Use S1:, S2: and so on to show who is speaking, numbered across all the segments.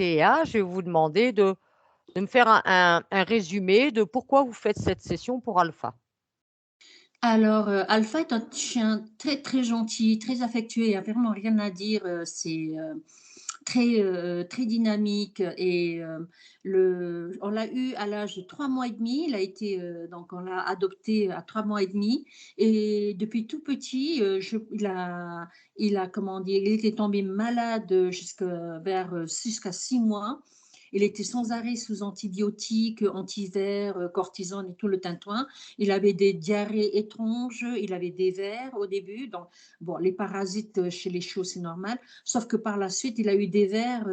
S1: TCA, je vais vous demander de me faire un résumé de pourquoi vous faites cette session pour Alpha.
S2: Alors, Alpha est un chien très, très gentil, très affectueux, il y a vraiment rien à dire, c'est, très dynamique et on l'a eu à l'âge de 3 mois et demi. Il a été, donc on l'a adopté à 3 mois et demi et depuis tout petit, je il a comment dire? Il était tombé malade, jusqu'à 6 mois. Il était sans arrêt sous antibiotiques, antivers, cortisone et tout le tintouin. Il avait des diarrhées étranges, il avait des vers au début. Donc, bon, les parasites chez les chiots, c'est normal. Sauf que par la suite, il a eu des vers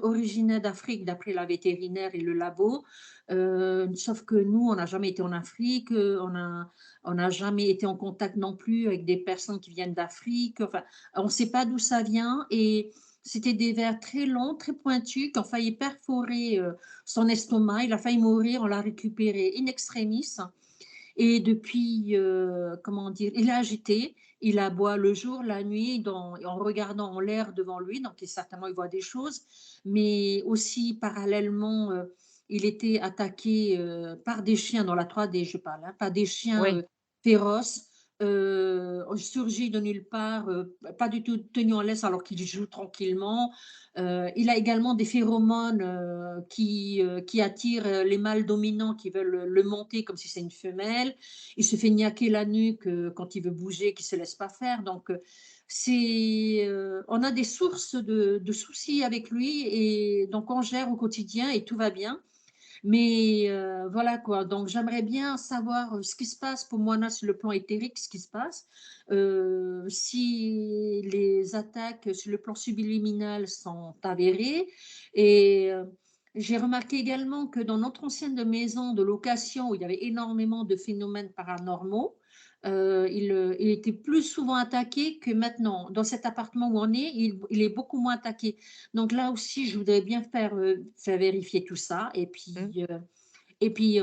S2: originaires d'Afrique, d'après la vétérinaire et le labo. Sauf que nous, on n'a jamais été en Afrique, on n'a jamais été en contact non plus avec des personnes qui viennent d'Afrique. Enfin, on ne sait pas d'où ça vient. Et c'était des vers très longs, très pointus, qui ont failli perforer son estomac. Il a failli mourir, on l'a récupéré in extremis. Et depuis, comment dire, il est agité, il aboie le jour, la nuit, en regardant en l'air devant lui, donc certainement il voit des choses, mais aussi parallèlement, il était attaqué par des chiens dans la 3D, je parle, hein, pas des chiens
S1: Oui,
S2: féroces, surgis de nulle part, pas du tout tenus en laisse alors qu'il joue tranquillement. Il a également des phéromones qui attirent les mâles dominants qui veulent le monter comme si c'est une femelle. Il se fait niaquer la nuque quand il veut bouger, qui ne se laisse pas faire. Donc, on a des sources de soucis avec lui et donc on gère au quotidien et tout va bien. Mais voilà quoi, donc j'aimerais bien savoir ce qui se passe pour Moana sur le plan éthérique, ce qui se passe, si les attaques sur le plan subliminal sont avérées. Et j'ai remarqué également que dans notre ancienne maison de location où il y avait énormément de phénomènes paranormaux, il était plus souvent attaqué que maintenant. Dans cet appartement où on est, il est beaucoup moins attaqué. Donc là aussi, je voudrais bien faire vérifier tout ça
S1: mmh,
S2: et puis,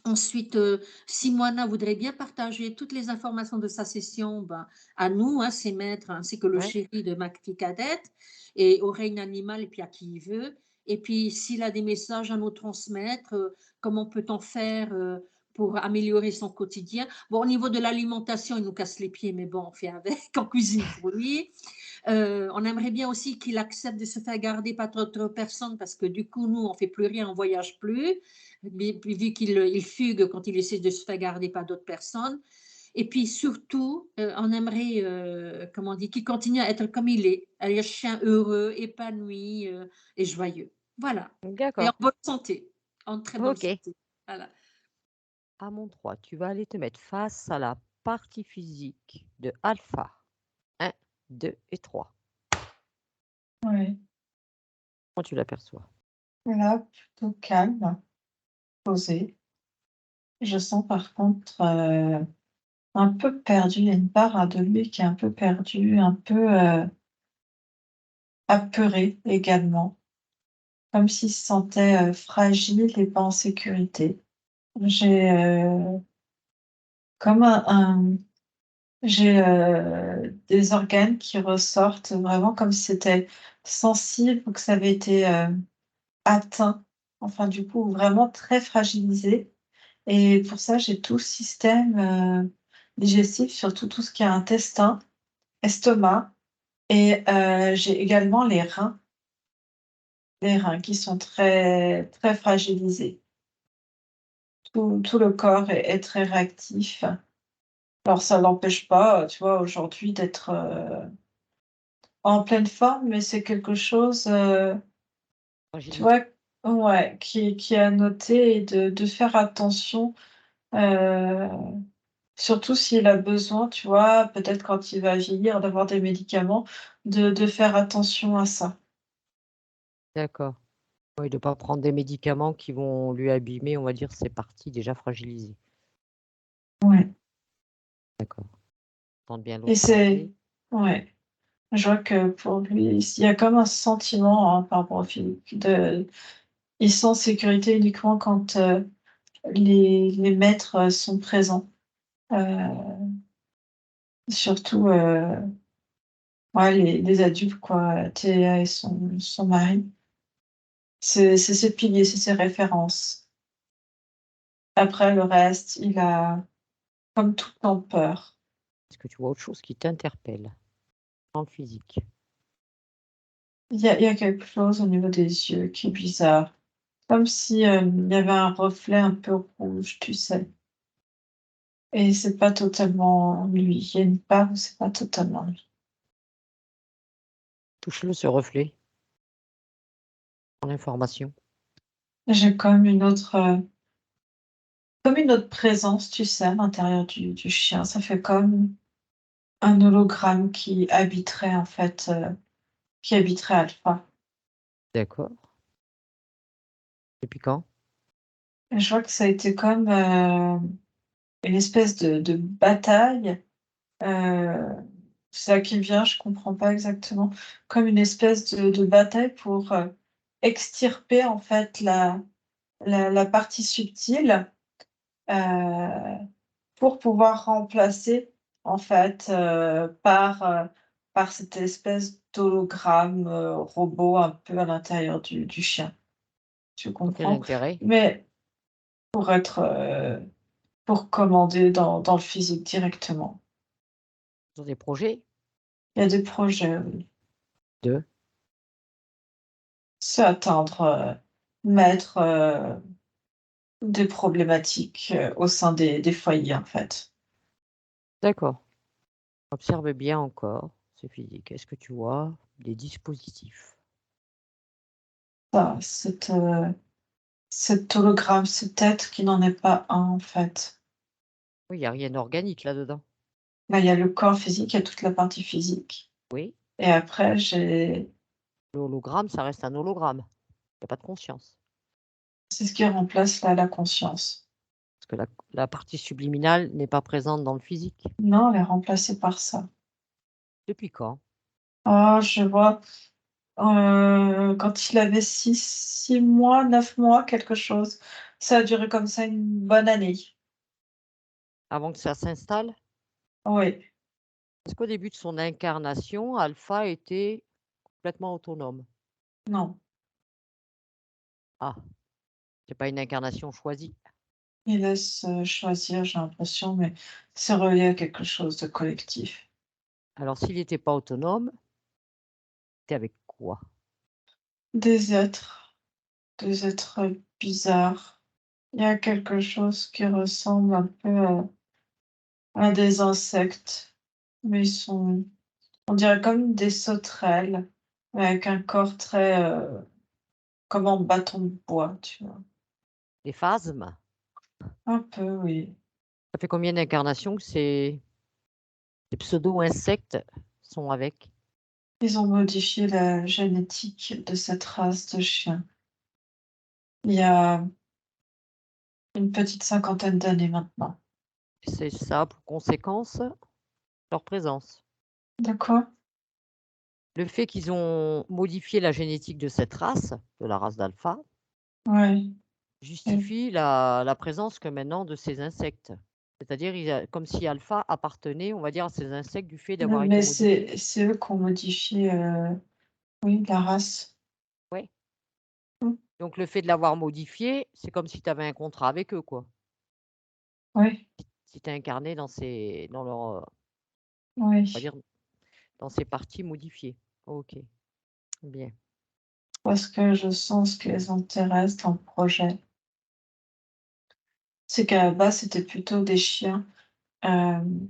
S2: ensuite, si Moana voudrait bien partager toutes les informations de sa session, ben, à nous, hein, ses maîtres, ainsi que le
S1: ouais.
S2: chéri de ma fille cadette et au règne animal et puis à qui il veut. Et puis s'il a des messages à nous transmettre, comment peut-on faire, pour améliorer son quotidien? Bon, au niveau de l'alimentation, il nous casse les pieds, mais bon, on fait avec, on cuisine pour lui. On aimerait bien aussi qu'il accepte de se faire garder par d'autres personnes parce que du coup, nous, on fait plus rien, on voyage plus, mais puis vu qu'il fugue quand il essaie de se faire garder par d'autres personnes. Et puis surtout, on aimerait, comment dire, qu'il continue à être comme il est, un chien heureux, épanoui et joyeux. Voilà. Et en
S1: D'accord.
S2: bonne santé, en très bonne
S1: OK.
S2: santé. Voilà.
S1: À mon 3, tu vas aller te mettre face à la partie physique de Alpha. 1, 2 et 3.
S3: Ouais.
S1: Comment tu l'aperçois?
S3: Là, plutôt calme, posé. Je sens par contre, un peu perdu. Il y a une part, de lui qui est un peu perdue, un peu, apeuré également, comme s'il se sentait, fragile et pas en sécurité. J'ai, comme j'ai, des organes qui ressortent vraiment comme si c'était sensible ou que ça avait été, atteint. Enfin, du coup, vraiment très fragilisé. Et pour ça, j'ai tout le système, digestif, surtout tout ce qui est intestin, estomac et j'ai également les reins qui sont très très fragilisés. Tout le corps est très réactif. Alors ça l'empêche pas, tu vois, aujourd'hui d'être, en pleine forme, mais c'est quelque chose, tu
S1: Fragilité.
S3: vois? Ouais, qui est à noter et de faire attention, heu surtout s'il a besoin, tu vois, peut-être quand il va vieillir, d'avoir des médicaments, de faire attention à ça.
S1: D'accord. Oui, de pas prendre des médicaments qui vont lui abîmer, on va dire, ses parties déjà fragilisées.
S3: Ouais
S1: D'accord. Tente bien
S3: et c'est
S1: l'observer.
S3: ouais, je vois que pour lui, il y a comme un sentiment, hein, par rapport au Philippe, il sent sécurité uniquement quand, les maîtres, sont présents. Heu, surtout, Ouais, les adultes, quoi, Théa et son mari. C'est ses piliers, c'est ses références. Après, le reste, il a, comme tout le temps, peur.
S1: Est-ce que tu vois autre chose qui t'interpelle dans le physique?
S3: Il y a quelque chose au niveau des yeux qui est bizarre. Comme si il y avait un reflet un peu rouge, tu sais. Et c'est pas totalement lui. Il y a une part où c'est pas totalement lui.
S1: Touche-le, ce reflet, en information.
S3: J'ai comme une autre présence, tu sais, à l'intérieur du chien. Ça fait comme un hologramme qui habiterait, en fait, qui habiterait Alpha.
S1: D'accord. Depuis quand?
S3: Et je vois que ça a été comme une espèce de bataille. C'est ça qui me vient, je comprends pas exactement. Comme une espèce de bataille pour extirper, en fait, la partie subtile, heu, pour pouvoir remplacer, en fait, par cette espèce d'hologramme, robot un peu à l'intérieur du chien. Tu
S1: Pour quel
S3: comprends?
S1: intérêt?
S3: Mais pour être, pour commander dans le physique directement.
S1: Ils ont des projets
S3: Il y a des projets, oui.
S1: de
S3: C'est atteindre, mettre, des problématiques, au sein des foyers, en fait.
S1: d'accord. Observe bien encore ce physique. Est-ce que tu vois des dispositifs?
S3: Ça, cet hologramme, cet être qui n'en est pas un, en fait.
S1: Oui, il y a rien d'organique là-dedans.
S3: Bah, il y a le corps physique, il y a toute la partie physique
S1: Oui,
S3: et après j'ai
S1: le hologramme, ça reste un hologramme. Il y a pas de conscience.
S3: c'est ce qui remplace la conscience.
S1: Parce que la partie subliminale n'est pas présente dans le physique.
S3: Non, elle est remplacée par ça.
S1: Depuis quand?
S3: Oh, je vois, quand il avait 6 mois, 9 mois, quelque chose. Ça a duré comme ça une bonne année.
S1: Avant que ça s'installe?
S3: Oui,
S1: Est-ce qu'au début de son incarnation, Alpha était complètement autonome?
S3: non,
S1: Ah, c'est pas une incarnation choisie.
S3: il laisse, choisir, j'ai l'impression, mais c'est relié à quelque chose de collectif.
S1: Alors s'il n'était pas autonome, tu avec quoi?
S3: Des êtres, des êtres bizarres. Il y a quelque chose qui ressemble un peu à des insectes, mais ils sont, on dirait comme des sauterelles, mais avec un corps très, comme en bâton de bois, tu vois?
S1: Des phasmes?
S3: Un peu, oui.
S1: Ça fait combien d'incarnations que ces pseudo-insectes sont avec?
S3: Ils ont modifié la génétique de cette race de chiens. Il y a une petite cinquantaine d'années maintenant.
S1: C'est ça a pour conséquence leur présence.
S3: De quoi?
S1: Le fait qu'ils ont modifié la génétique de cette race, de la race d'Alpha,
S3: Ouais. Et
S1: justifie la présence que maintenant de ces insectes. C'est-à-dire comme si Alpha appartenait, on va dire, à ces insectes du fait d'avoir été
S3: mais
S1: modifié.
S3: c'est eux qui ont modifié, oui, la race.
S1: Ouais.
S3: Mmh.
S1: Donc le fait de l'avoir modifié, c'est comme si tu avais un contrat avec eux, quoi.
S3: Oui,
S1: Si tu es incarné dans leur, on va
S3: oui.
S1: dire, dans ces parties modifiées. OK, bien.
S3: Parce que je sens ce qui les intéresse dans le projet. C'est qu'à la base, c'était plutôt des chiens, hem,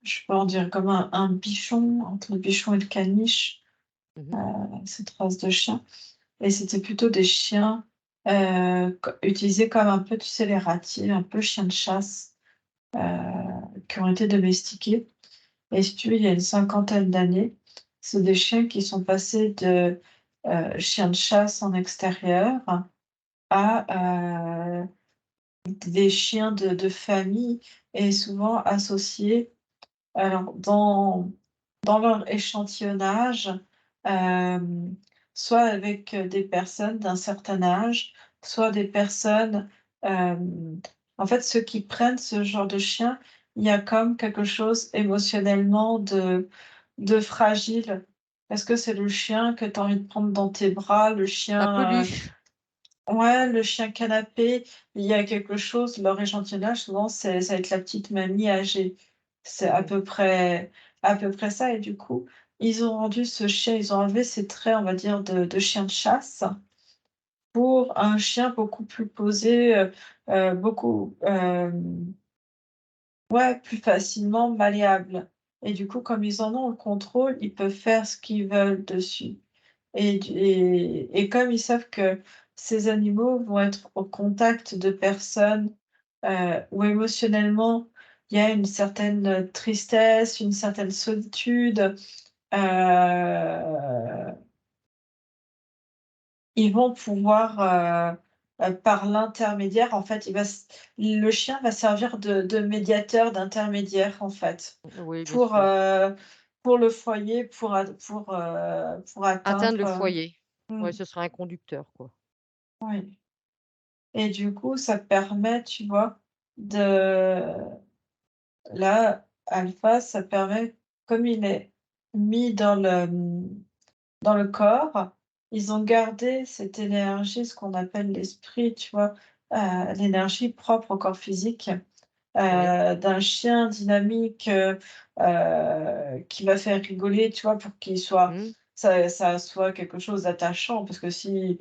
S3: je peux en dire comme un bichon, entre le bichon et le caniche,
S1: Mmh.
S3: cette race de chien et c'était plutôt des chiens, co utilisés comme un peu, tu sais, les ratiers, un peu chiens de chasse, heu, qui ont été domestiqués et si tu veux, il y a une cinquantaine d'années, c'est des chiens qui sont passés de, chiens de chasse en extérieur à, des chiens de famille et souvent associés alors dans leur échantillonnage, hem, soit avec, des personnes d'un certain âge, soit des personnes, en fait, ceux qui prennent ce genre de chien, il y a comme quelque chose émotionnellement de fragile? Est-ce que c'est le chien que tu as envie de prendre dans tes bras, le
S1: La
S3: chien,
S1: peluche.
S3: ouais, le chien canapé? Il y a quelque chose, leur échantillonnage, souvent, ça va être la petite mamie âgée. C'est
S1: Oui.
S3: à peu près ça et du coup, ils ont rendu ce chien ils ont enlevé ses traits, on va dire, de chien de chasse pour un chien beaucoup plus posé, beaucoup, ouais, plus facilement malléable et du coup, comme ils en ont le contrôle, ils peuvent faire ce qu'ils veulent dessus et comme ils savent que ces animaux vont être au contact de personnes, où émotionnellement, il y a une certaine, tristesse, une certaine solitude, ils vont pouvoir, par l'intermédiaire, en fait, le chien va servir de médiateur, d'intermédiaire, en fait,
S1: Oui, bien
S3: pour,
S1: sûr.
S3: heu, pour le foyer, pour
S1: Atteindre le
S3: atteindre,
S1: foyer.
S3: mmh,
S1: Ouais, ce sera un conducteur, quoi.
S3: oui et du coup, ça permet, tu vois, de là, Alpha, ça permet comme il est mis dans le corps, ils ont gardé cette énergie, ce qu'on appelle l'esprit, tu vois? L'énergie propre au corps physique,
S1: Oui.
S3: d'un chien dynamique, qui va faire rigoler, tu vois? Pour qu'il soit
S1: Mmh.
S3: ça soit quelque chose d'attachant parce que si,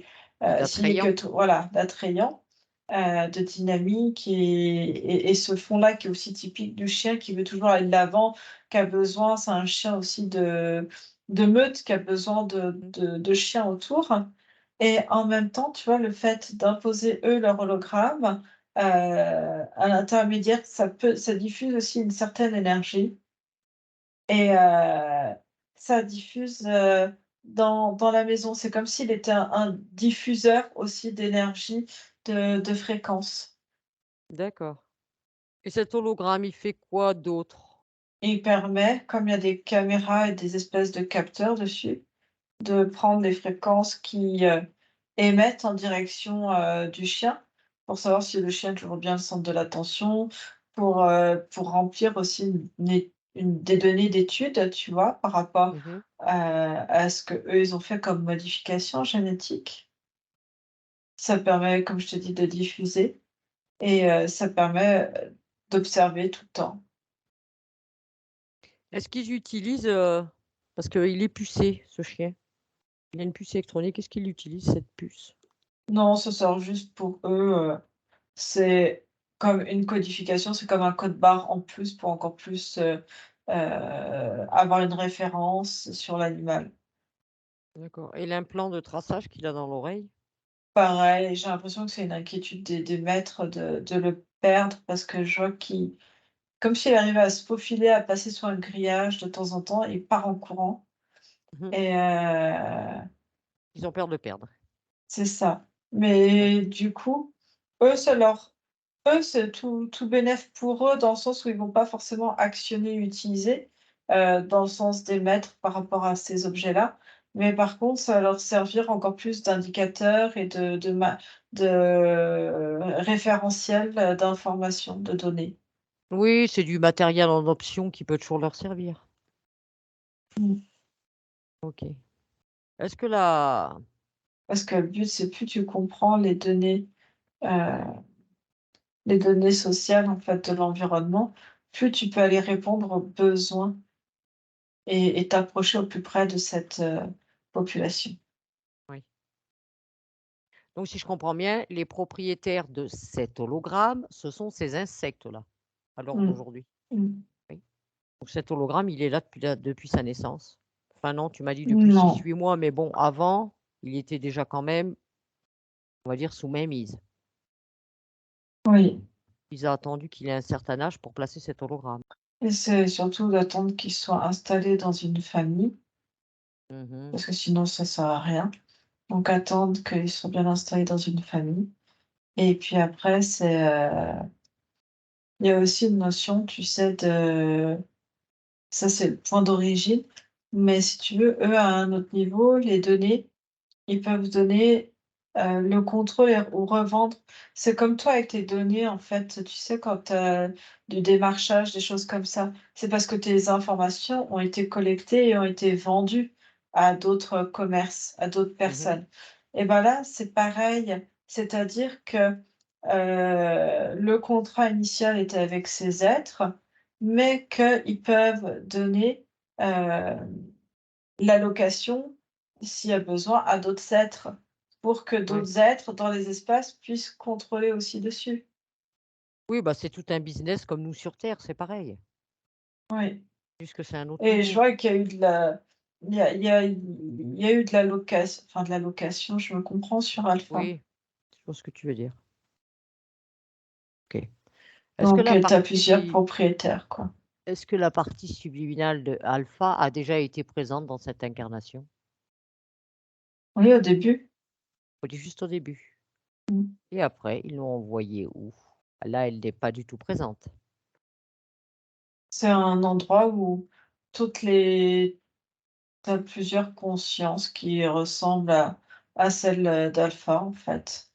S3: s'il est que
S1: D'attrayant.
S3: t voilà, d'attrayant, de dynamique et ce fond-là qui est aussi typique du chien qui veut toujours aller de l'avant, qui a besoin c'est un chien aussi de meute, qui a besoin
S1: Mmh.
S3: de chiens autour et en même temps, tu vois, le fait d'imposer, eux, leur hologramme, à l'intermédiaire, ça diffuse aussi une certaine énergie et ça diffuse, dans la maison. C'est comme s'il était un diffuseur aussi d'énergie, de fréquences.
S1: D'accord et cet hologramme, il fait quoi d'autre?
S3: Il permet, comme il y a des caméras et des espèces de capteurs dessus, de prendre les fréquences qui, émettent en direction, du chien, pour savoir si le chien est toujours bien le centre de l'attention, pour remplir aussi des données d'études, tu vois? Par rapport,
S1: Mmh.
S3: à ce qu'eux, ils ont fait comme modification génétique. Ça permet, comme je te dis, de diffuser et ça permet, d'observer tout le temps.
S1: Est-ce qu'ils utilisent, parce qu'il est pucé, ce chien. Il a une puce électronique. Est-ce qu'il utilise cette puce?
S3: Non, ça sert juste pour eux, c'est comme une codification, c'est comme un code barre en plus pour encore plus, avoir une référence sur l'animal.
S1: D'accord et l'implant de traçage qu'il a dans l'oreille?
S3: Pareil, j'ai l'impression que c'est une inquiétude des maîtres de le perdre parce que je vois qu'il comme s'il arrivait à se faufiler, à passer sur un grillage de temps en temps, il part en courant
S1: Mmh.
S3: et
S1: Ils ont peur de le perdre.
S3: c'est ça.
S1: D'accord.
S3: Mais du coup, eux, ça leur eux, c'est tout bénef pour eux dans le sens où ils vont pas forcément actionner, utiliser, dans le sens d'émettre par rapport à ces objets-là. Mais par contre, ça va leur servir encore plus d'indicateur et de référentiel, d'informations, de données.
S1: Oui, c'est du matériel en option qui peut toujours leur servir.
S3: Mmh.
S1: OK. Est-ce que la
S3: Parce que le but, c'est plus tu comprends heu, les données sociales, en fait, de l'environnement, plus tu peux aller répondre aux besoins et t'approcher au plus près de cette, population.
S1: oui. Donc si je comprends bien, les propriétaires de cet hologramme, ce sont ces insectes-là, à l'heure
S3: Mmh.
S1: d'aujourd'hui?
S3: Mmh.
S1: Oui. Donc cet hologramme, il est là depuis sa naissance? Enfin non, tu m'as dit depuis
S3: Non,
S1: 6-8 mois, mais bon, avant, il était déjà quand même, on va dire, sous mainmise.
S3: oui
S1: Ils ont attendu qu'il ait un certain âge pour placer cet hologramme.
S3: et c'est surtout d'attendre qu'ils soient installés dans une famille,
S1: Mmh.
S3: parce que sinon ça sert à rien. Donc attendre qu'ils soient bien installés dans une famille et puis après il y a aussi une notion, tu sais, de ça c'est le point d'origine, mais si tu veux, eux, à un autre niveau, les données, ils peuvent donner le contrôle ou revendre. C'est comme toi avec tes données, en fait, tu sais, quand du démarchage, des choses comme ça, c'est parce que tes informations ont été collectées et ont été vendues à d'autres commerces, à d'autres
S1: Mmh.
S3: personnes. Et ben là, c'est pareil, c'est-à-dire que, le contrat initial était avec ces êtres, mais qu'ils peuvent donner, l'allocation, s'il y a besoin, à d'autres êtres, pour que
S1: Ouais.
S3: d'autres êtres dans les espaces puissent contrôler aussi dessus.
S1: Oui, bah, c'est tout un business comme nous sur terre, c'est pareil,
S3: Oui,
S1: juste que c'est un autre
S3: et je
S1: niveau.
S3: vois qu'il y a eu de la il y a eu de la enfin de la location, je me comprends sur Alpha.
S1: Oui, je vois ce que tu veux dire. OK. Est-ce que
S3: Donc
S1: la
S3: tu as plusieurs
S1: partie
S3: propriétaires, quoi.
S1: est-ce que la partie subliminale de Alpha a déjà été présente dans cette incarnation?
S3: Oui, au début.
S1: On dit juste au début
S3: Mmh.
S1: et après ils l'ont envoyée où? Là, elle n'est pas du tout présente.
S3: C'est un endroit où toutes les tu as plusieurs consciences qui ressemblent à celle, d'Alpha, en fait.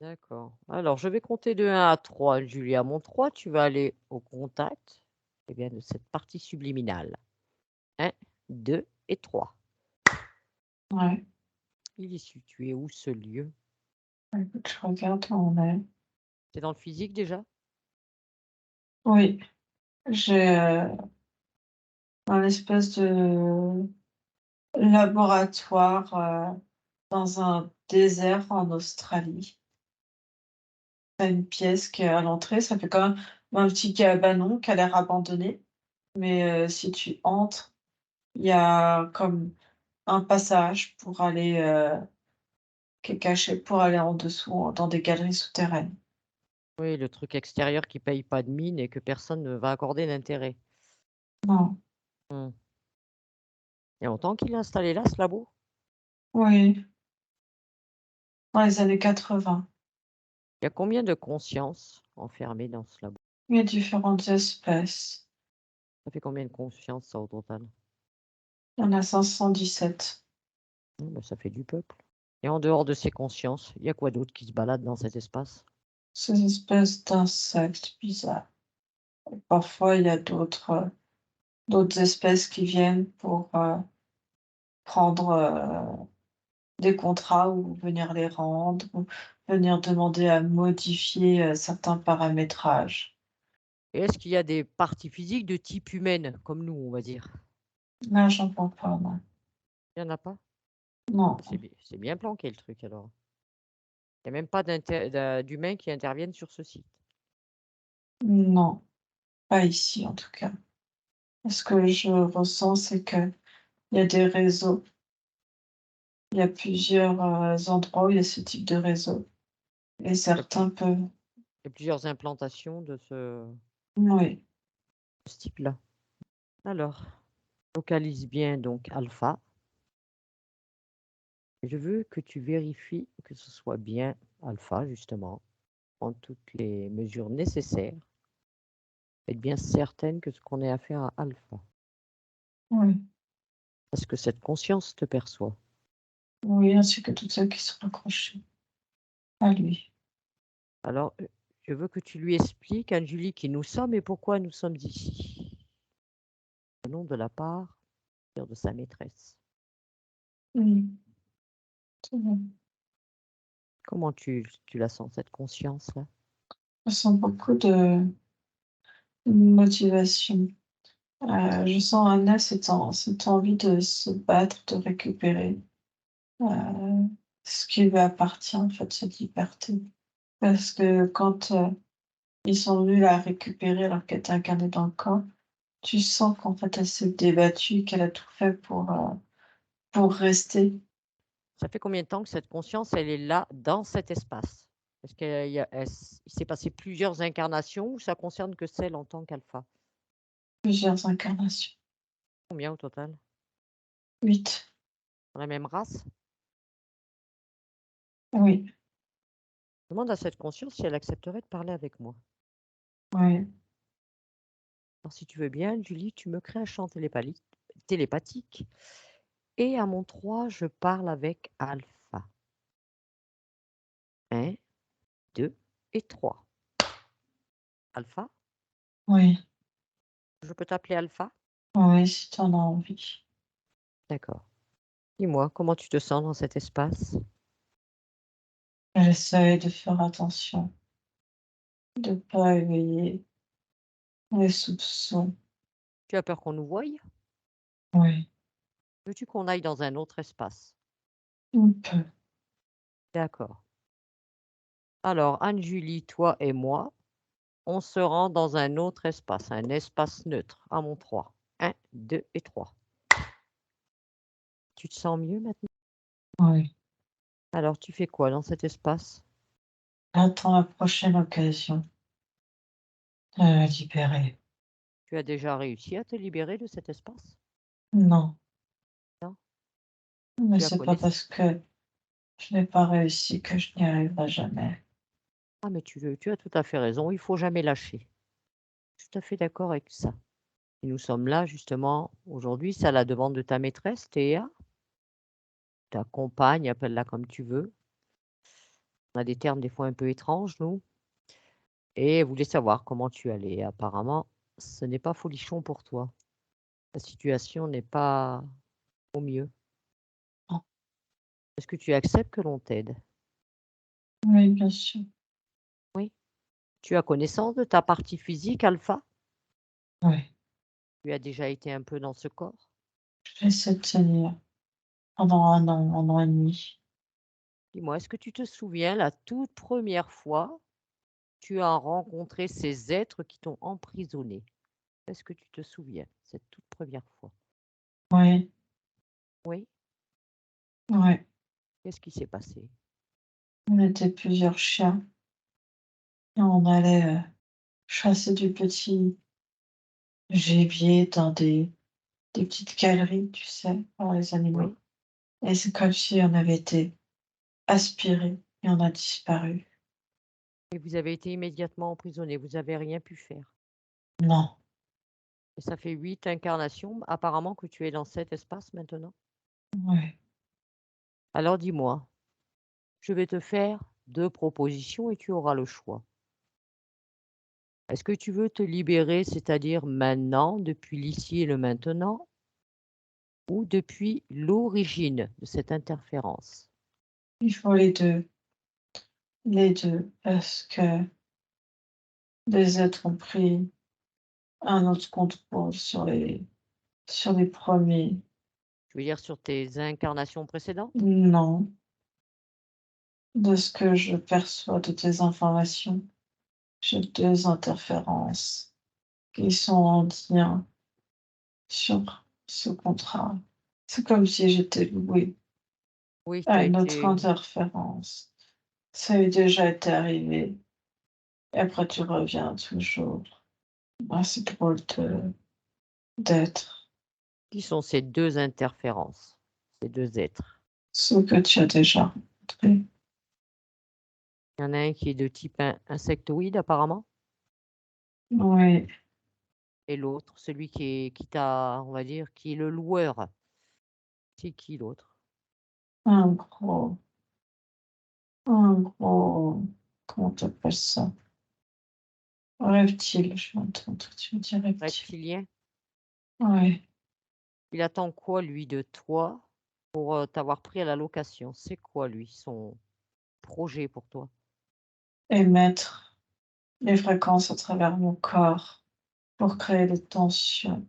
S1: D'accord. Alors je vais compter de 1 à 3. Julie, à mon 3, tu vas aller au contact, eh bien, de cette partie subliminale. 1, 2 et 3.
S3: Ouais.
S1: Il est situé où ce lieu?
S3: Écoute, je regarde où on est.
S1: C'est dans le physique déjà?
S3: Oui, j'ai, un espèce de laboratoire, dans un désert en Australie. Tu une pièce qui est à l'entrée, ça fait quand même un petit cabanon qui a l'air abandonné, mais si tu entres, il y a comme un passage pour aller, qui est caché pour aller en dessous, dans des galeries souterraines.
S1: Oui, le truc extérieur qui paye pas de mine et que personne ne va accorder d'intérêt.
S3: Non,
S1: Mmh. Il y a longtemps qu'il est installé là, ce labo?
S3: oui, dans les années 80.
S1: Il y a combien de consciences enfermées dans ce labo?
S3: Il y a différentes espèces.
S1: Ça fait combien de consciences ça au total?
S3: Il y en a 517.
S1: Bah, ça fait du peuple. Et en dehors de ces consciences, il y a quoi d'autre qui se balade dans cet espace?
S3: Ces espèces d'insectes bizarres. Parfois, il y a d'autres espèces qui viennent pour, prendre, des contrats ou venir les rendre ou venir demander à modifier, certains paramétrages.
S1: Et est-ce qu'il y a des parties physiques de type humaine, comme nous, on va dire?
S3: Là, j'en vois pas, non.
S1: Il y en a pas?
S3: Non,
S1: C'est bien planqué le truc alors. Il y a même pas d'humains qui interviennent sur ce site.
S3: non, pas ici en tout cas. Ce que je ressens, c'est qu'il y a des réseaux. Il y a plusieurs, endroits où il y a ce type de réseau et
S1: Il y a plus
S3: certains peuvent
S1: il y a plusieurs implantations de
S3: oui,
S1: ce type-là. Alors, localise bien donc alpha. Je veux que tu vérifies que ce soit bien alpha, justement, en toutes les mesures nécessaires. Être bien certaine que ce qu'on ait affaire à alpha.
S3: oui,
S1: Parce que cette conscience te perçoit.
S3: oui, ainsi que toutes celles qui sont accrochées à lui.
S1: Alors, je veux que tu lui expliques, Anne-Julie, qui nous sommes et pourquoi nous sommes ici. Au nom de la part de sa maîtresse.
S3: Oui, c'est bon.
S1: Comment tu la sens, cette conscience-là?
S3: Je sens beaucoup de motivation. Je sens Anna cette envie de se battre, de récupérer, heu, ce qui lui appartient, en fait, cette liberté. Parce que quand, ils sont venus la récupérer alors qu'elle était incarnée dans le corps, tu sens qu'en fait, elle s'est débattue, qu'elle a tout fait pour rester.
S1: Ça fait combien de temps que cette conscience, elle est là, dans cet espace? Est-ce qu'il y a il s'est passé plusieurs incarnations ou ça concerne que celle en tant qu'alpha?
S3: Plusieurs incarnations.
S1: Combien au total?
S3: 8.
S1: Dans la même race?
S3: Oui,
S1: Demande à cette conscience si elle accepterait de parler avec moi.
S3: oui.
S1: Alors si tu veux bien, Julie, tu me crées un champ télépathique et à mon 3, je parle avec alpha. 1, 2 et 3. Alpha,
S3: Oui,
S1: je peux t'appeler Alpha?
S3: oui, si tu en as envie.
S1: D'accord. Dis-moi, comment tu te sens dans cet espace?
S3: J'essaie de faire attention, de ne pas éveiller les soupçons.
S1: Tu as peur qu'on nous voie?
S3: Oui,
S1: Veux-tu qu'on aille dans un autre espace?
S3: un peu.
S1: D'accord. Alors, Anne-Julie, toi et moi, on se rend dans un autre espace, un espace neutre, à mon 3. 1, 2 et 3. Tu te sens mieux maintenant?
S3: Oui.
S1: Alors, tu fais quoi dans cet espace?
S3: J'attends la prochaine occasion de me libérer.
S1: Tu as déjà réussi à te libérer de cet espace?
S3: Non,
S1: Non?
S3: mais
S1: Tu as
S3: c'est pas
S1: connaissance?
S3: parce que je n'ai pas réussi que je n'y arriverai jamais.
S1: Ah, mais tu as tout à fait raison, il faut jamais lâcher. Je suis tout à fait d'accord avec ça. Et nous sommes là justement aujourd'hui, c'est à la demande de ta maîtresse, Théa, ta compagne, appelle-la comme tu veux. On a des termes des fois un peu étranges, nous. Et elle voulait savoir comment tu allais. Apparemment, ce n'est pas folichon pour toi. La situation n'est pas au mieux.
S3: Non.
S1: Est-ce que tu acceptes que l'on t'aide?
S3: Oui, bien sûr.
S1: Oui. Tu as connaissance de ta partie physique, Alpha?
S3: Oui,
S1: Tu as déjà été un peu dans ce corps?
S3: je vais essayer de tenir pendant un an et demi.
S1: Dis-moi, est-ce que tu te souviens la toute première fois tu as rencontré ces êtres qui t'ont emprisonné? Est-ce que tu te souviens, cette toute première fois?
S3: Oui,
S1: Oui?
S3: oui.
S1: Qu'est-ce qui s'est passé?
S3: On était plusieurs chiens et on allait chasser du petit gibier dans des petites galeries, tu sais, pour les animaux.
S1: Oui?
S3: Et c'est comme si on avait été aspiré et on a disparu.
S1: Et vous avez été immédiatement emprisonné, vous avez rien pu faire?
S3: Non,
S1: Et ça fait 8 incarnations apparemment que tu es dans cet espace maintenant?
S3: oui,
S1: Alors dis-moi, je vais te faire 2 propositions et tu auras le choix. Est-ce que tu veux te libérer, c'est-à-dire maintenant, depuis l'ici et le maintenant, ou depuis l'origine de cette interférence?
S3: il faut les 2, parce que les êtres ont pris un autre contrôle sur les premiers.
S1: Tu veux dire sur tes incarnations précédentes?
S3: Non, de ce que je perçois de tes informations, j'ai 2 interférences qui sont en lien sur ce contrat. C'est comme si j'étais louée
S1: Oui, tu
S3: à
S1: as
S3: une autre
S1: été
S3: interférence. Ça a déjà été arrivé et après tu reviens toujours. Ah, c'est drôle d'être
S1: qui sont ces 2 interférences, ces 2 êtres?
S3: ce que tu as déjà rencontré.
S1: Il y en a un qui est de type insectoïde apparemment
S3: Oui,
S1: et l'autre, celui qui t'a, on va dire, qui est le loueur. C'est qui l'autre?
S3: un gros, comment t'appelles ça? Reptile, je vais entendre, tu me dis reptile.
S1: Reptilien?
S3: Ouais,
S1: Il attend quoi lui de toi pour, t'avoir pris à la location? C'est quoi lui, son projet pour toi?
S3: émettre les fréquences à travers mon corps pour créer des tensions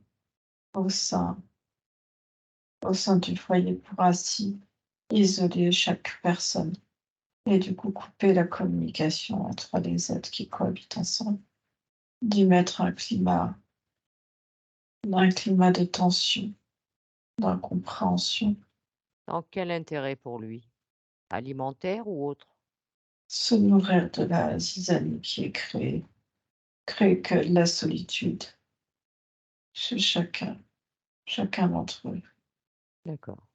S3: au sein, au sein du foyer pour ainsi isoler chaque personne et du coup couper la communication entre les êtres qui cohabitent ensemble, d'y mettre un climat de tension, d'incompréhension,
S1: Dans quel intérêt pour lui? Alimentaire ou autre?
S3: se nourrir de la zizanie qui est créer que de la solitude chez chacun d'entre eux.
S1: D'accord.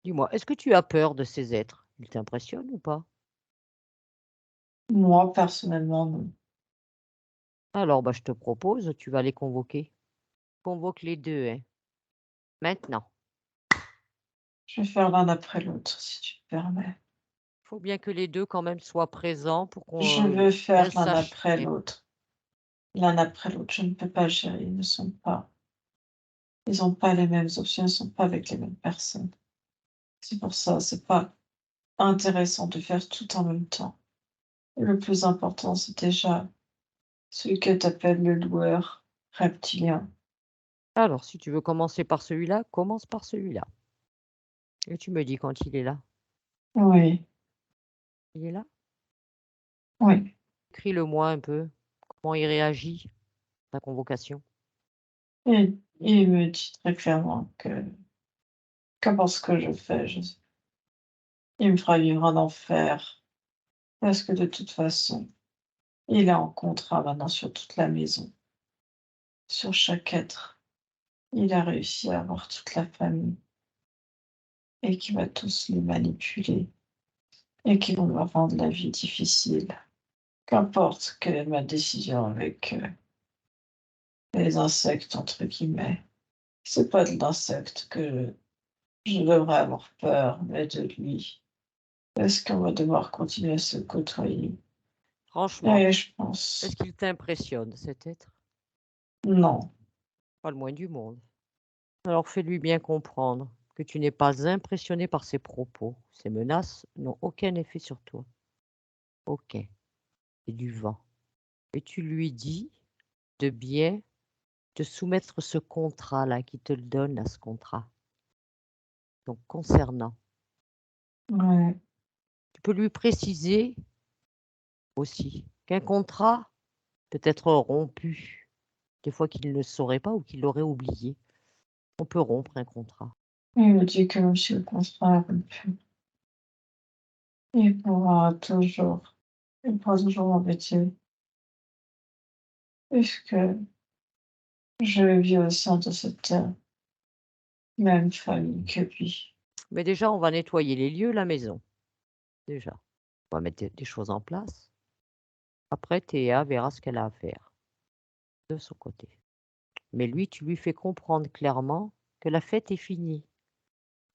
S1: Dis-moi, est-ce que tu as peur de ces êtres? Ils t'impressionnent ou pas?
S3: Moi, personnellement, non.
S1: Alors, bah, je te propose, tu vas les convoquer. Convoque les 2, hein, maintenant.
S3: Je vais faire l'un après l'autre, si tu me permets.
S1: faut bien que les 2 quand même soient présents pour
S3: Je
S1: qu'on
S3: veux faire
S1: qu'elle
S3: l'un
S1: sache
S3: après
S1: gérer.
S3: l'autre. L'un après l'autre, je ne peux pas gérer, ils ont pas les mêmes options, ils sont pas avec les mêmes personnes. C'est pour ça, c'est pas intéressant de faire tout en même temps. Le plus important, c'est déjà celui que tu appelles le loueur reptilien.
S1: Alors si tu veux commencer par celui-là, commence par celui-là et tu me dis quand il est là.
S3: Oui,
S1: Il est là?
S3: oui.
S1: Décris-le-moi un peu, comment il réagit à ta convocation?
S3: Et il me dit très clairement que qu'importe ce que je fais, il me fera vivre un enfer parce que de toute façon, il est en contrat maintenant sur toute la maison, sur chaque être. Il a réussi à avoir toute la famille et qui va tous les manipuler et qui vont leur rendre la vie difficile. Qu'importe quelle est ma décision avec les insectes, entre guillemets. C'est pas de l'insecte que je devrais avoir peur, mais de lui. Est-ce qu'on va devoir continuer à se côtoyer?
S1: Franchement,
S3: Et je
S1: est-ce
S3: pense,
S1: qu'il t'impressionne cet être?
S3: non.
S1: Pas le moins du monde. Alors fais-lui bien comprendre que tu n'es pas impressionné par ses propos. Ces menaces n'ont aucun effet sur toi. OK, c'est du vent. Et tu lui dis de bien te soumettre ce contrat-là, qui te le donne là, ce contrat. Donc concernant,
S3: Ouais,
S1: tu peux lui préciser aussi qu'un contrat peut être rompu, des fois qu'il ne saurait pas ou qu'il l'aurait oublié. On peut rompre un contrat.
S3: il me dit que même si le contrat est rompu, il pourra toujours m'embêter puisque je vis au sein de cette même famille que lui.
S1: Mais déjà, on va nettoyer les lieux, la maison, déjà. On va mettre des choses en place. Après, Théa verra ce qu'elle a à faire, de son côté. Mais lui, tu lui fais comprendre clairement que la fête est finie.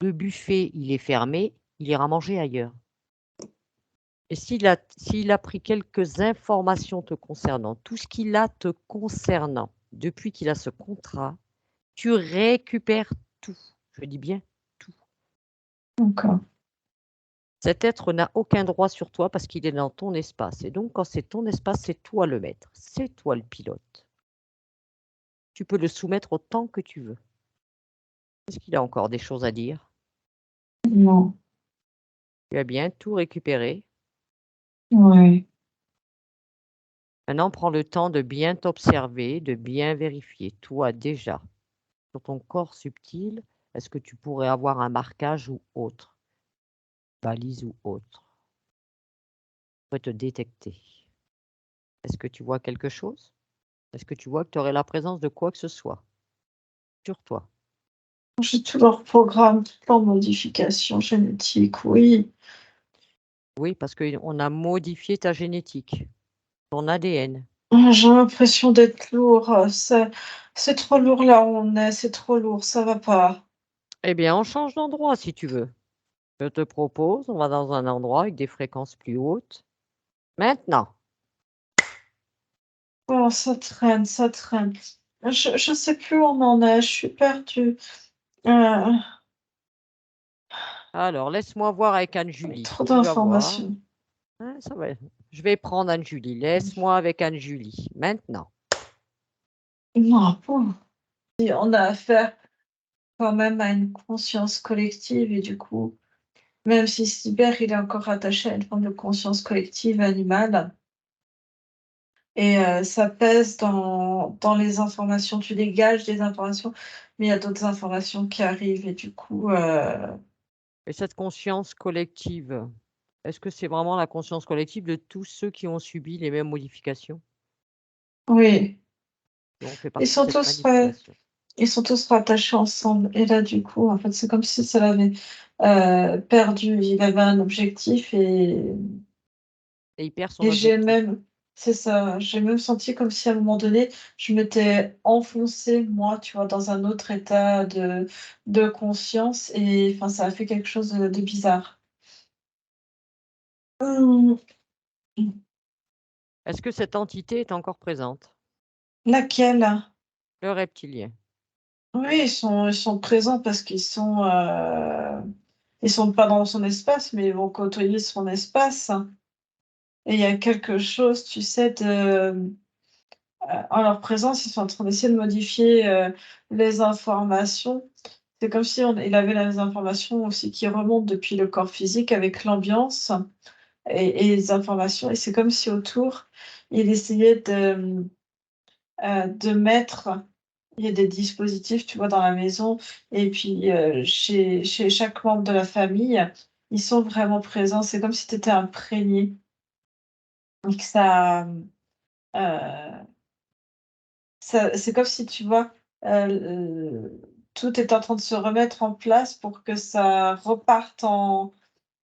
S1: Le buffet, il est fermé, il ira manger ailleurs. Et s'il a pris quelques informations te concernant, tout ce qu'il a te concernant, depuis qu'il a ce contrat, tu récupères tout. Je dis bien tout.
S3: D'accord.
S1: Cet être n'a aucun droit sur toi parce qu'il est dans ton espace. Et donc, quand c'est ton espace, c'est toi le maître. C'est toi le pilote. Tu peux le soumettre autant que tu veux. Est-ce qu'il a encore des choses à dire?
S3: Non.
S1: Tu as bien tout récupéré.
S3: Ouais.
S1: Maintenant, prends le temps de bien t'observer, de bien vérifier. Toi, déjà, sur ton corps subtil, est-ce que tu pourrais avoir un marquage ou autre, balise ou autre, pour te détecter? Est-ce que tu vois quelque chose? Est-ce que tu vois que tu aurais la présence de quoi que ce soit sur toi?
S3: J'ai tout leur programme, toute leur modification génétique, oui.
S1: Oui, parce qu'on a modifié ta génétique, ton ADN.
S3: J'ai l'impression d'être lourd, c'est trop lourd là où on est, c'est trop lourd, ça va pas.
S1: Eh bien, on change d'endroit si tu veux. Je te propose, on va dans un endroit avec des fréquences plus hautes. Maintenant.
S3: Oh, ça traîne, ça traîne. Je sais plus où on en est, je suis perdue. Heu,
S1: Alors, laisse-moi voir avec Anne-Julie.
S3: trop
S1: Tu vas voir.
S3: d'informations.
S1: Hein, ça va. Je vais prendre Anne-Julie. Laisse-moi avec Anne-Julie. Maintenant.
S3: Non, bon, et on a affaire quand même à une conscience collective et du coup, même si Cyber, il est encore attaché à une forme de conscience collective animale et ça pèse dans les informations. Tu dégages des informations, mais il y a d'autres informations qui arrivent et du coup,
S1: Et cette conscience collective, est-ce que c'est vraiment la conscience collective de tous ceux qui ont subi les mêmes modifications?
S3: oui,
S1: Et on fait
S3: ils
S1: partie de
S3: sont
S1: cette
S3: tous
S1: manipulation.
S3: ils sont tous rattachés ensemble et là, du coup, en fait, c'est comme si ça l'avait, perdu. Il avait un objectif
S1: Et il perd son
S3: et j'ai
S1: objectif.
S3: même c'est ça, j'ai même senti comme si à un moment donné, je m'étais enfoncée, moi, tu vois, dans un autre état de conscience et enfin, ça a fait quelque chose de bizarre. Hum,
S1: Est-ce que cette entité est encore présente?
S3: Laquelle?
S1: Le reptilien.
S3: Oui, ils sont présents parce ils sont pas dans son espace, mais ils vont côtoyer son espace. Et il y a quelque chose, tu sais, en leur présence, ils sont en train d'essayer de modifier les informations. C'est comme si il avait les informations aussi qui remontent depuis le corps physique avec l'ambiance et les informations. Et c'est comme si autour, il essayait de mettre, il y a des dispositifs, tu vois, dans la maison. Et puis chez chaque membre de la famille, ils sont vraiment présents. C'est comme si tu étais imprégné. Et que euh, c'est comme si, tu vois, tout est en train de se remettre en place pour que ça reparte en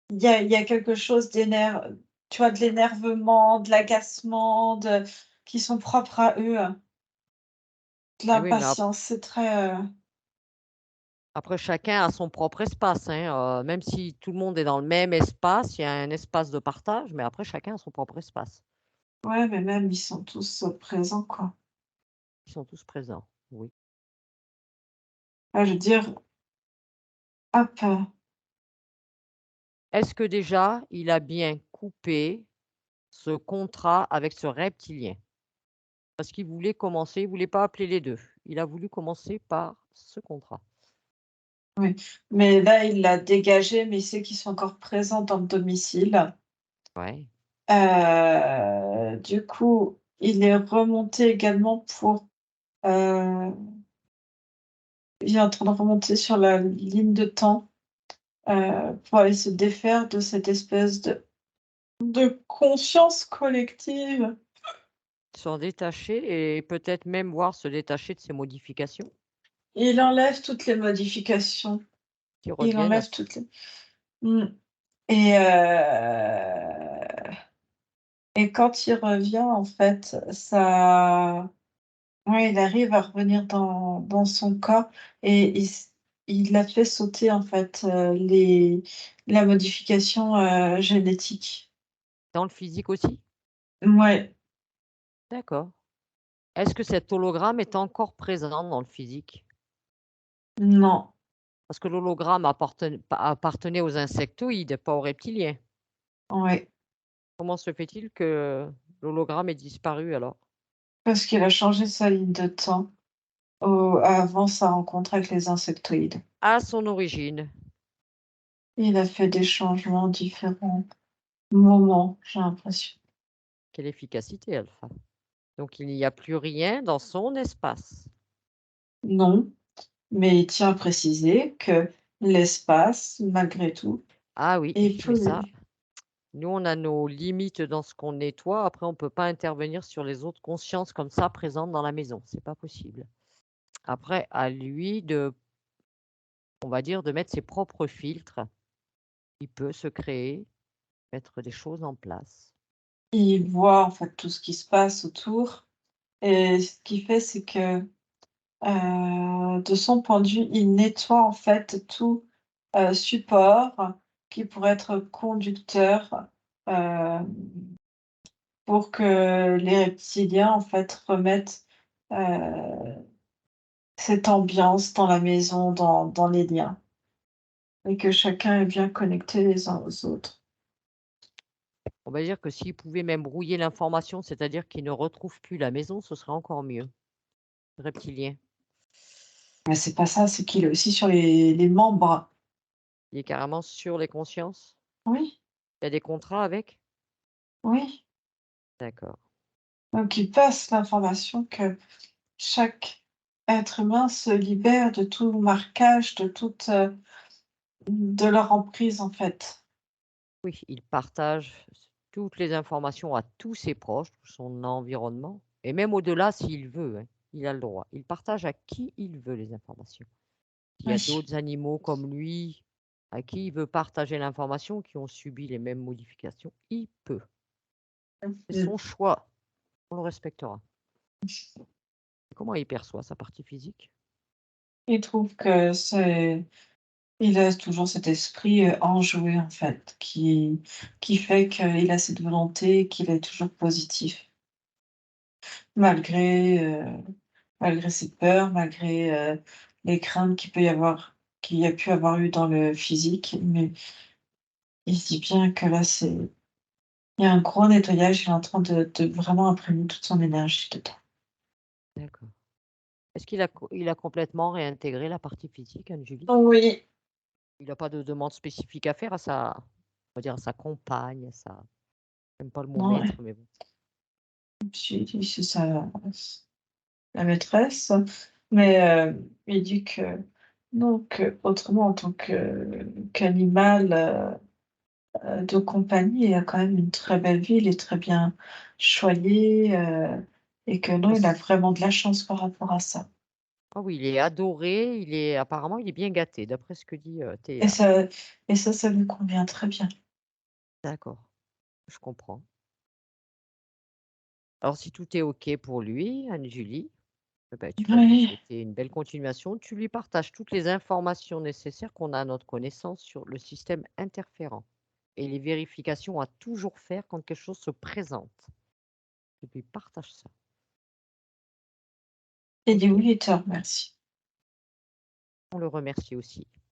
S3: il y a quelque chose tu vois, de l'énervement, de l'agacement, qui sont propres à eux, de
S1: Eh oui, mais
S3: l'impatience. C'est très,
S1: après chacun a son propre espace, hein, même si tout le monde est dans le même espace, il y a un espace de partage, mais après chacun a son propre espace.
S3: ouais, mais même ils sont tous, présents, quoi.
S1: Ils sont tous présents, oui.
S3: Je veux dire, hop,
S1: Est-ce que déjà il a bien coupé ce contrat avec ce reptilien? Parce il voulait pas appeler les 2. Il a voulu commencer par ce contrat.
S3: oui, mais là, il l'a dégagé, mais il sait qu'ils sont encore présents dans le domicile.
S1: Ouais.
S3: Du coup, il est remonté également heu, il est en train de remonter sur la ligne de temps, pour aller se défaire de cette espèce de conscience collective.
S1: S'en détacher et peut-être même voir se détacher de ces modifications
S3: Il enlève toutes les modifications.
S1: qui
S3: Il
S1: reviennent à
S3: enlève
S1: s
S3: toutes les mmh et quand il revient, en fait, ça ouais, il arrive à revenir dans son corps et il a fait sauter, en fait, la modification, génétique.
S1: dans le physique aussi?
S3: Ouais,
S1: D'accord. Est-ce que cet hologramme est encore présent dans le physique?
S3: non,
S1: Parce que l'hologramme appartenait aux insectoïdes, pas aux reptiliens.
S3: ouais,
S1: Comment se fait-il que l'hologramme ait disparu alors?
S3: parce qu'il a changé sa ligne de temps avant sa rencontre avec les insectoïdes.
S1: À son origine.
S3: Il a fait des changements différents moments, j'ai l'impression.
S1: Quelle efficacité, Alpha. Donc il n'y a plus rien dans son espace.
S3: Non, mais il tient à préciser que l'espace, malgré tout,
S1: Ah oui,
S3: est
S1: mais ça,
S3: pollué.
S1: nous, on a nos limites dans ce qu'on nettoie. Après, on ne peut pas intervenir sur les autres consciences comme ça présentes dans la maison. C'est pas possible. Après, à lui on va dire, de mettre ses propres filtres. Il peut se créer, mettre des choses en place.
S3: Il voit, en fait, tout ce qui se passe autour et ce qu'il fait, c'est que, de son point de vue, il nettoie, en fait, tout, support qui pourrait être conducteur, hem, pour que les reptiliens, en fait, remettent, heu, cette ambiance dans la maison, dans les liens et que chacun est bien connecté les uns aux autres.
S1: On va dire que s'il pouvait même brouiller l'information, c'est-à-dire qu'il ne retrouve plus la maison, ce serait encore mieux. Reptilien.
S3: Mais c'est pas ça, c'est qu'il est aussi sur les membres.
S1: Il est carrément sur les consciences.
S3: Oui,
S1: Il y a des contrats avec?
S3: oui.
S1: D'accord.
S3: Donc il passe l'information que chaque être humain se libère de tout marquage, de leur emprise, en fait.
S1: Oui, il partage toutes les informations à tous ses proches, tout son environnement, et même au-delà s'il veut, hein, il a le droit. Il partage à qui il veut les informations. Il y a
S3: Oui.
S1: d'autres animaux comme lui à qui il veut partager l'information, qui ont subi les mêmes modifications, il peut. C'est
S3: Mmh.
S1: son choix, on le respectera. Comment il perçoit sa partie physique?
S3: Il trouve que c'est Il a toujours cet esprit, enjoué en fait, qui fait qu'il a cette volonté, qu'il est toujours positif. Malgré, malgré ses peurs, malgré, les craintes qu'il y a pu avoir eu dans le physique, mais il se dit bien que là, il y a un gros nettoyage, il est en train de vraiment imprégner toute son énergie dedans.
S1: D'accord. Est-ce qu'il a complètement réintégré la partie physique, Anne-Julie?
S3: Oui,
S1: Il n'a pas de demande spécifique à faire à sa on va dire à sa compagne, à sa j'aime pas le mot
S3: non,
S1: maître, mais bon.
S3: je me suis dit: «C'est la maîtresse», mais il dit que non, qu'autrement en tant qu'animal, de compagnie, il a quand même une très belle vie, il est très bien choyé, et que non,
S1: Bah,
S3: il a
S1: c
S3: vraiment de la chance par rapport à ça.
S1: ah oui, il est adoré, apparemment, il est bien gâté d'après ce que dit,
S3: Et
S1: Théa.
S3: ça ça lui convient très bien.
S1: D'accord, je comprends. Alors si tout est OK pour lui, Anne-Julie, tu vas lui
S3: Oui,
S1: souhaiter une belle continuation. Tu lui partages toutes les informations nécessaires qu'on a à notre connaissance sur le système interférent et les vérifications à toujours faire quand quelque chose se présente. Tu lui partages ça.
S3: il dit:
S1: OK,
S3: «Oui» et te remercie.
S1: on le remercie aussi.